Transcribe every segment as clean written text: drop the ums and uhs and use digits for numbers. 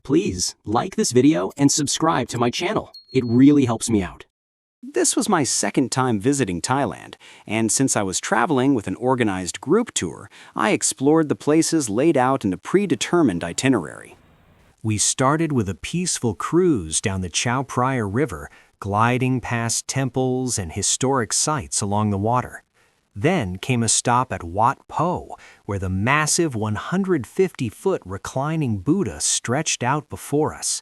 Please like this video and subscribe to my channel. It really helps me out. This was my second time visiting Thailand, and since I was traveling with an organized group tour, I explored the places laid out in a predetermined itinerary. We started with a peaceful cruise down the Chao Phraya River, gliding past temples and historic sites along the water. Then came a stop at Wat Pho, where the massive 150-foot reclining Buddha stretched out before us.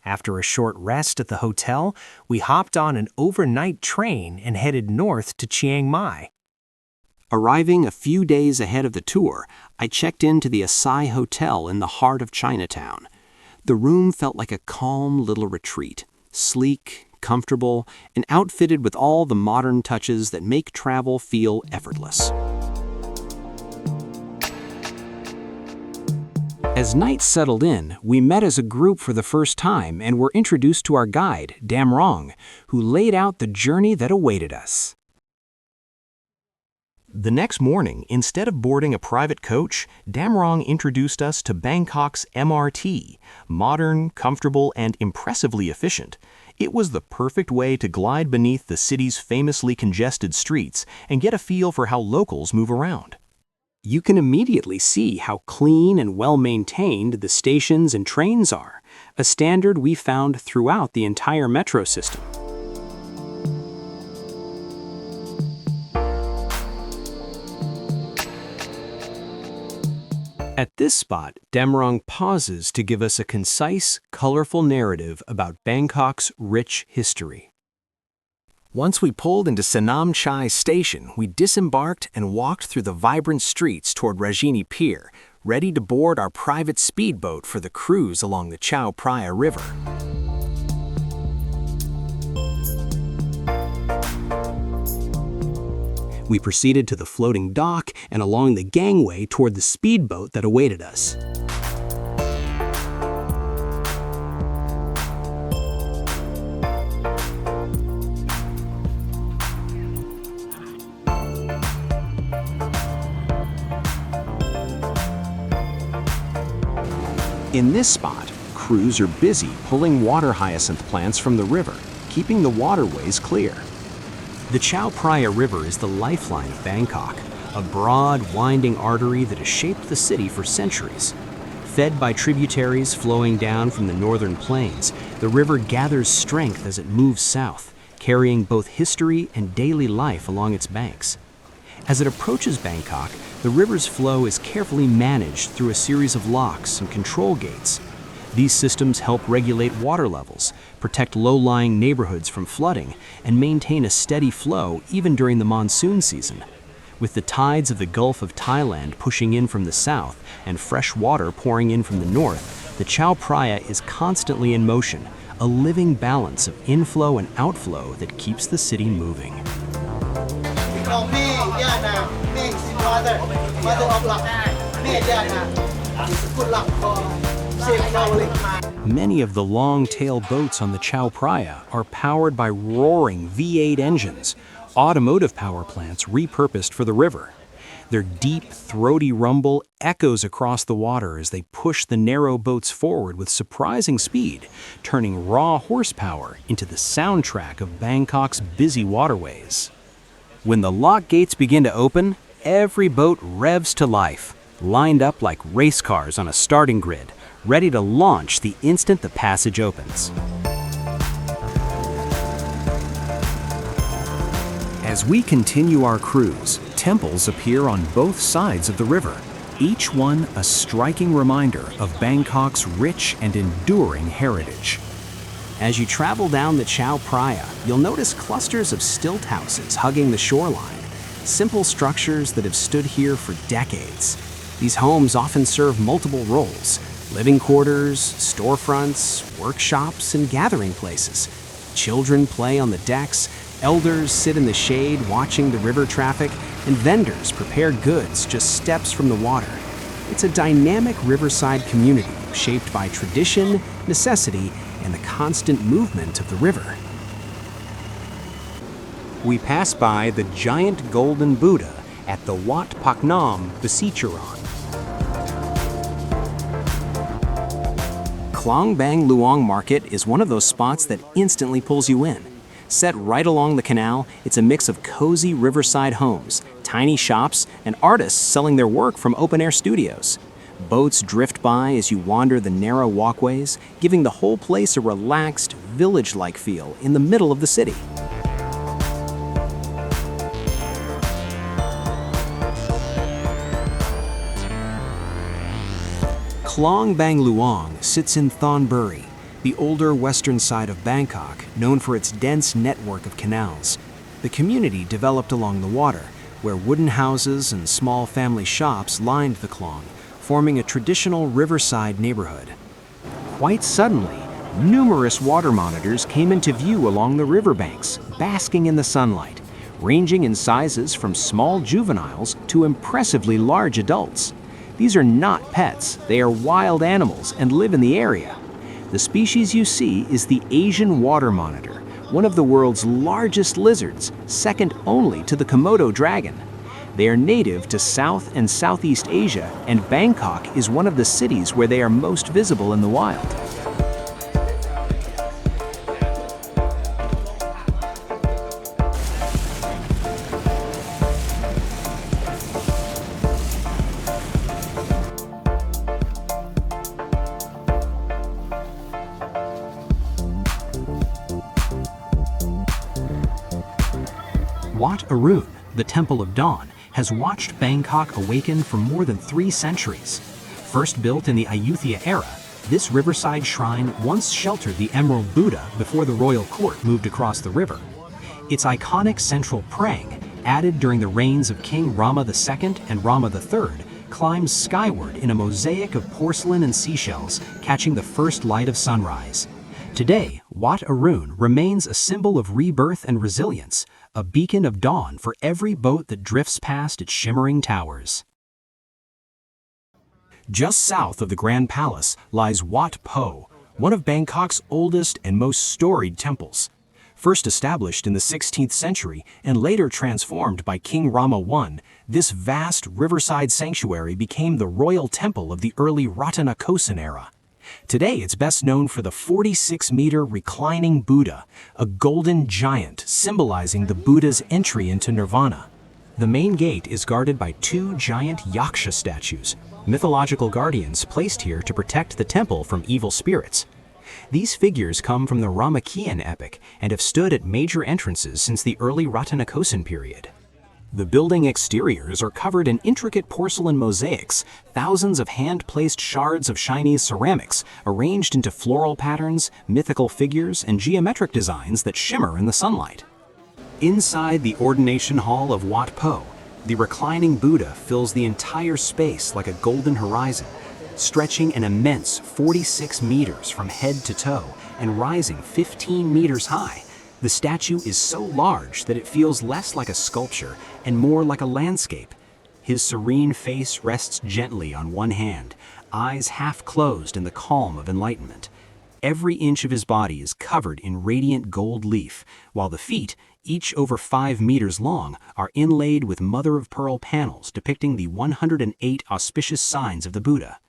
After a short rest at the hotel, we hopped on an overnight train and headed north to Chiang Mai. Arriving a few days ahead of the tour, I checked into the Asai Hotel in the heart of Chinatown. The room felt like a calm little retreat, sleek, comfortable, and outfitted with all the modern touches that make travel feel effortless. As night settled in, we met as a group for the first time and were introduced to our guide, Damrong, who laid out the journey that awaited us. The next morning, instead of boarding a private coach, Damrong introduced us to Bangkok's MRT, modern, comfortable, and impressively efficient. It was the perfect way to glide beneath the city's famously congested streets and get a feel for how locals move around. You can immediately see how clean and well-maintained the stations and trains are, a standard we found throughout the entire metro system. At this spot, Damrong pauses to give us a concise, colorful narrative about Bangkok's rich history. Once we pulled into Sanam Chai Station, we disembarked and walked through the vibrant streets toward Rajini Pier, ready to board our private speedboat for the cruise along the Chao Phraya River. We proceeded to the floating dock and along the gangway toward the speedboat that awaited us. In this spot, crews are busy pulling water hyacinth plants from the river, keeping the waterways clear. The Chao Phraya River is the lifeline of Bangkok, a broad, winding artery that has shaped the city for centuries. Fed by tributaries flowing down from the northern plains, the river gathers strength as it moves south, carrying both history and daily life along its banks. As it approaches Bangkok, the river's flow is carefully managed through a series of locks and control gates. These systems help regulate water levels, protect low-lying neighborhoods from flooding, and maintain a steady flow even during the monsoon season. With the tides of the Gulf of Thailand pushing in from the south and fresh water pouring in from the north, the Chao Phraya is constantly in motion, a living balance of inflow and outflow that keeps the city moving. Many of the long-tail boats on the Chao Phraya are powered by roaring V8 engines, automotive power plants repurposed for the river. Their deep, throaty rumble echoes across the water as they push the narrow boats forward with surprising speed, turning raw horsepower into the soundtrack of Bangkok's busy waterways. When the lock gates begin to open, every boat revs to life, lined up like race cars on a starting grid, ready to launch the instant the passage opens. As we continue our cruise, temples appear on both sides of the river, each one a striking reminder of Bangkok's rich and enduring heritage. As you travel down the Chao Phraya, you'll notice clusters of stilt houses hugging the shoreline, simple structures that have stood here for decades. These homes often serve multiple roles: living quarters, storefronts, workshops, and gathering places. Children play on the decks, elders sit in the shade watching the river traffic, and vendors prepare goods just steps from the water. It's a dynamic riverside community shaped by tradition, necessity, and the constant movement of the river. We pass by the giant golden Buddha at the Wat Pho Step. Klong Bang Luang Market is one of those spots that instantly pulls you in. Set right along the canal, it's a mix of cozy riverside homes, tiny shops, and artists selling their work from open-air studios. Boats drift by as you wander the narrow walkways, giving the whole place a relaxed, village-like feel in the middle of the city. Klong Bang Luang sits in Thonburi, the older western side of Bangkok, known for its dense network of canals. The community developed along the water, where wooden houses and small family shops lined the Klong, forming a traditional riverside neighborhood. Quite suddenly, numerous water monitors came into view along the riverbanks, basking in the sunlight, ranging in sizes from small juveniles to impressively large adults. These are not pets, they are wild animals and live in the area. The species you see is the Asian water monitor, one of the world's largest lizards, second only to the Komodo dragon. They are native to South and Southeast Asia, and Bangkok is one of the cities where they are most visible in the wild. Wat Arun, the Temple of Dawn, has watched Bangkok awaken for more than 3 centuries. First built in the Ayutthaya era, this riverside shrine once sheltered the Emerald Buddha before the royal court moved across the river. Its iconic central prang, added during the reigns of King Rama II and Rama III, climbs skyward in a mosaic of porcelain and seashells, catching the first light of sunrise. Today, Wat Arun remains a symbol of rebirth and resilience, a beacon of dawn for every boat that drifts past its shimmering towers. Just south of the Grand Palace lies Wat Pho, one of Bangkok's oldest and most storied temples. First established in the 16th century and later transformed by King Rama I, this vast riverside sanctuary became the royal temple of the early Ratanakosin era. Today, it's best known for the 46-meter Reclining Buddha, a golden giant symbolizing the Buddha's entry into nirvana. The main gate is guarded by 2 giant yaksha statues, mythological guardians placed here to protect the temple from evil spirits. These figures come from the Ramakien epic and have stood at major entrances since the early Ratanakosin period. The building exteriors are covered in intricate porcelain mosaics, thousands of hand-placed shards of Chinese ceramics arranged into floral patterns, mythical figures, and geometric designs that shimmer in the sunlight. Inside the ordination hall of Wat Pho, the reclining Buddha fills the entire space like a golden horizon, stretching an immense 46 meters from head to toe and rising 15 meters high. The statue is so large that it feels less like a sculpture and more like a landscape. His serene face rests gently on one hand, eyes half closed in the calm of enlightenment. Every inch of his body is covered in radiant gold leaf, while the feet, each over 5 meters long, are inlaid with mother-of-pearl panels depicting the 108 auspicious signs of the Buddha.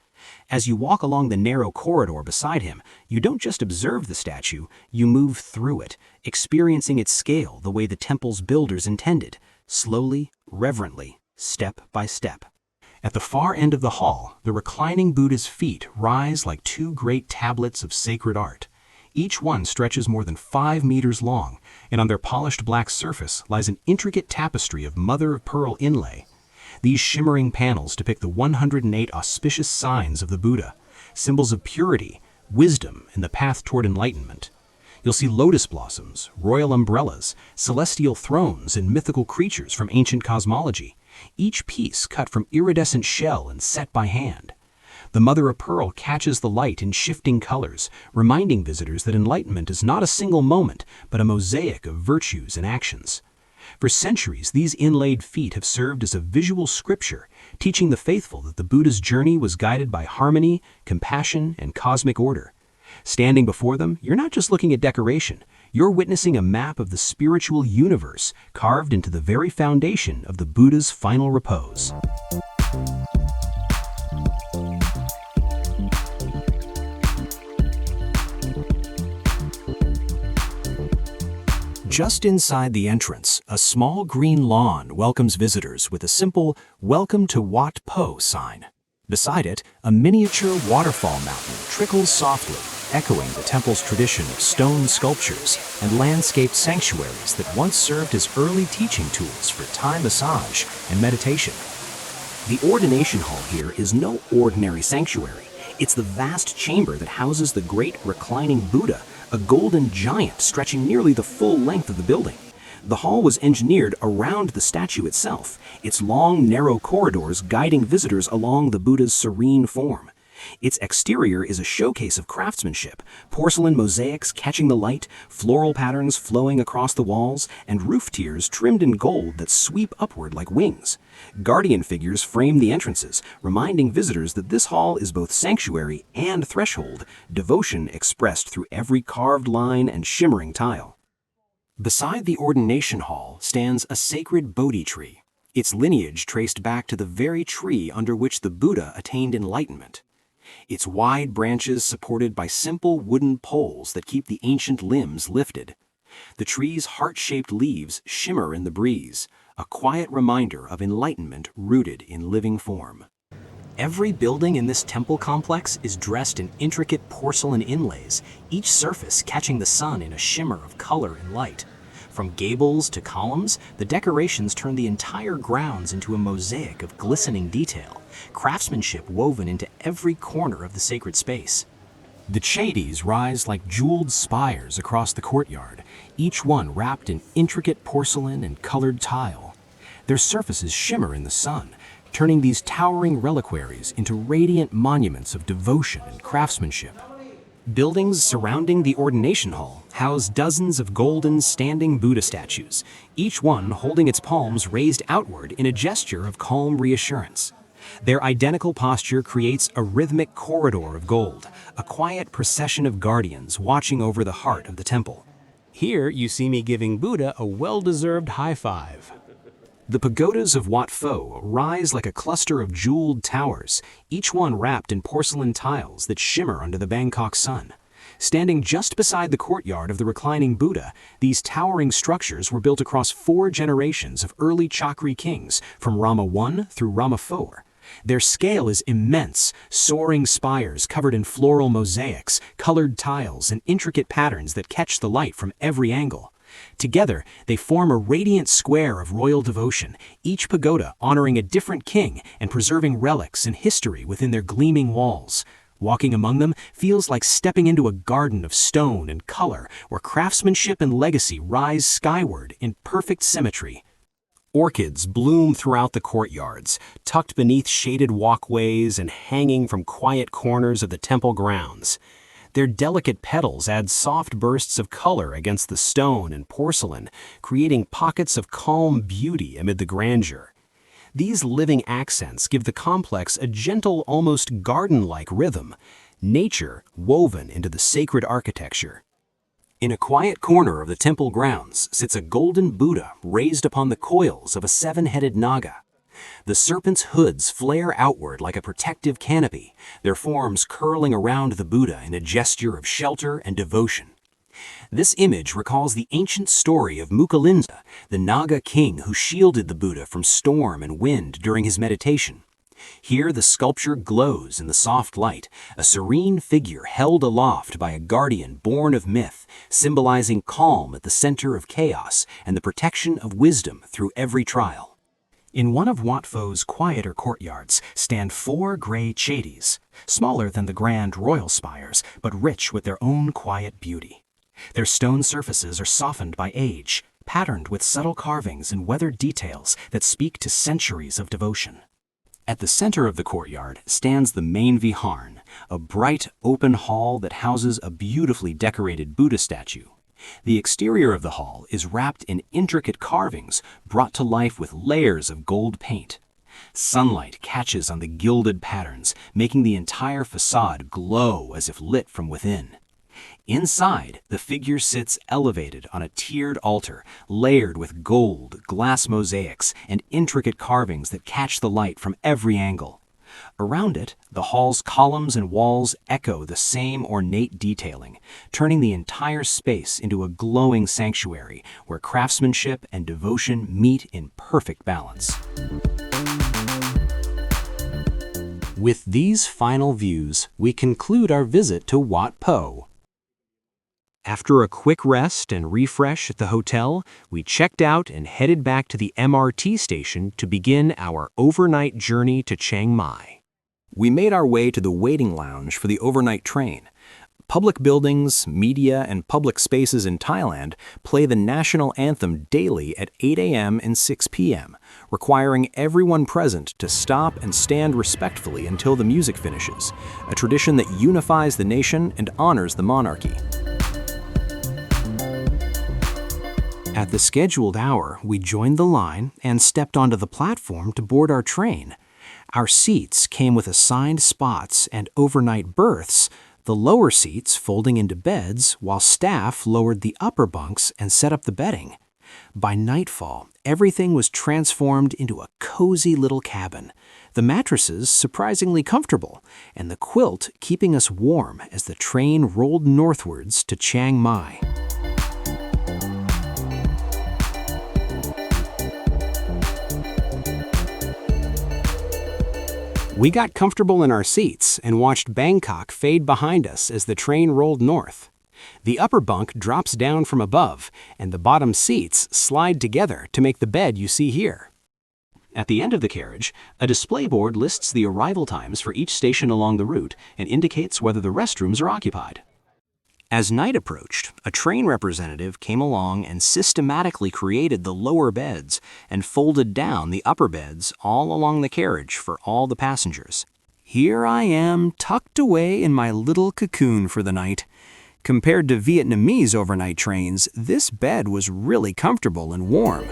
As you walk along the narrow corridor beside him, you don't just observe the statue, you move through it, experiencing its scale the way the temple's builders intended, slowly, reverently, step by step. At the far end of the hall, the reclining Buddha's feet rise like 2 great tablets of sacred art. Each one stretches more than 5 meters long, and on their polished black surface lies an intricate tapestry of mother-of-pearl inlay. These shimmering panels depict the 108 auspicious signs of the Buddha, symbols of purity, wisdom, and the path toward enlightenment. You'll see lotus blossoms, royal umbrellas, celestial thrones, and mythical creatures from ancient cosmology, each piece cut from iridescent shell and set by hand. The mother-of-pearl catches the light in shifting colors, reminding visitors that enlightenment is not a single moment, but a mosaic of virtues and actions. For centuries, these inlaid feet have served as a visual scripture, teaching the faithful that the Buddha's journey was guided by harmony, compassion, and cosmic order. Standing before them, you're not just looking at decoration, you're witnessing a map of the spiritual universe carved into the very foundation of the Buddha's final repose. Just inside the entrance, a small green lawn welcomes visitors with a simple "Welcome to Wat Pho" sign. Beside it, a miniature waterfall mountain trickles softly, echoing the temple's tradition of stone sculptures and landscaped sanctuaries that once served as early teaching tools for Thai massage and meditation. The ordination hall here is no ordinary sanctuary. It's the vast chamber that houses the great Reclining Buddha, a golden giant stretching nearly the full length of the building. The hall was engineered around the statue itself, its long, narrow corridors guiding visitors along the Buddha's serene form. Its exterior is a showcase of craftsmanship, porcelain mosaics catching the light, floral patterns flowing across the walls, and roof tiers trimmed in gold that sweep upward like wings. Guardian figures frame the entrances, reminding visitors that this hall is both sanctuary and threshold, devotion expressed through every carved line and shimmering tile. Beside the ordination hall stands a sacred Bodhi tree, its lineage traced back to the very tree under which the Buddha attained enlightenment. Its wide branches supported by simple wooden poles that keep the ancient limbs lifted. The tree's heart-shaped leaves shimmer in the breeze, a quiet reminder of enlightenment rooted in living form. Every building in this temple complex is dressed in intricate porcelain inlays, each surface catching the sun in a shimmer of color and light. From gables to columns, the decorations turn the entire grounds into a mosaic of glistening detail, craftsmanship woven into every corner of the sacred space. The chedis rise like jeweled spires across the courtyard, each one wrapped in intricate porcelain and colored tile. Their surfaces shimmer in the sun, turning these towering reliquaries into radiant monuments of devotion and craftsmanship. Buildings surrounding the ordination hall house dozens of golden standing Buddha statues, each one holding its palms raised outward in a gesture of calm reassurance. Their identical posture creates a rhythmic corridor of gold, a quiet procession of guardians watching over the heart of the temple. Here you see me giving Buddha a well-deserved high five. The pagodas of Wat Pho rise like a cluster of jeweled towers, each one wrapped in porcelain tiles that shimmer under the Bangkok sun. Standing just beside the courtyard of the Reclining Buddha, these towering structures were built across 4 generations of early Chakri kings from Rama I through Rama IV. Their scale is immense, soaring spires covered in floral mosaics, colored tiles, and intricate patterns that catch the light from every angle. Together, they form a radiant square of royal devotion, each pagoda honoring a different king and preserving relics and history within their gleaming walls. Walking among them feels like stepping into a garden of stone and color where craftsmanship and legacy rise skyward in perfect symmetry. Orchids bloom throughout the courtyards, tucked beneath shaded walkways and hanging from quiet corners of the temple grounds. Their delicate petals add soft bursts of color against the stone and porcelain, creating pockets of calm beauty amid the grandeur. These living accents give the complex a gentle, almost garden-like rhythm, nature woven into the sacred architecture. In a quiet corner of the temple grounds sits a golden Buddha raised upon the coils of a 7-headed naga. The serpent's hoods flare outward like a protective canopy, their forms curling around the Buddha in a gesture of shelter and devotion. This image recalls the ancient story of Mukalinsa, the Naga king who shielded the Buddha from storm and wind during his meditation. Here the sculpture glows in the soft light, a serene figure held aloft by a guardian born of myth, symbolizing calm at the center of chaos and the protection of wisdom through every trial. In one of Wat Pho's quieter courtyards stand 4 gray chedis, smaller than the grand royal spires, but rich with their own quiet beauty. Their stone surfaces are softened by age, patterned with subtle carvings and weathered details that speak to centuries of devotion. At the center of the courtyard stands the main viharn, a bright, open hall that houses a beautifully decorated Buddha statue. The exterior of the hall is wrapped in intricate carvings brought to life with layers of gold paint. Sunlight catches on the gilded patterns, making the entire facade glow as if lit from within. Inside, the figure sits elevated on a tiered altar, layered with gold, glass mosaics, and intricate carvings that catch the light from every angle. Around it, the hall's columns and walls echo the same ornate detailing, turning the entire space into a glowing sanctuary where craftsmanship and devotion meet in perfect balance. With these final views, we conclude our visit to Wat Pho. After a quick rest and refresh at the hotel, we checked out and headed back to the MRT station to begin our overnight journey to Chiang Mai. We made our way to the waiting lounge for the overnight train. Public buildings, media, and public spaces in Thailand play the national anthem daily at 8 a.m. and 6 p.m., requiring everyone present to stop and stand respectfully until the music finishes, a tradition that unifies the nation and honors the monarchy. At the scheduled hour, we joined the line and stepped onto the platform to board our train. Our seats came with assigned spots and overnight berths, the lower seats folding into beds while staff lowered the upper bunks and set up the bedding. By nightfall, everything was transformed into a cozy little cabin, the mattresses surprisingly comfortable, and the quilt keeping us warm as the train rolled northwards to Chiang Mai. We got comfortable in our seats and watched Bangkok fade behind us as the train rolled north. The upper bunk drops down from above, and the bottom seats slide together to make the bed you see here. At the end of the carriage, a display board lists the arrival times for each station along the route and indicates whether the restrooms are occupied. As night approached, a train representative came along and systematically created the lower beds and folded down the upper beds all along the carriage for all the passengers. Here I am, tucked away in my little cocoon for the night. Compared to Vietnamese overnight trains, this bed was really comfortable and warm.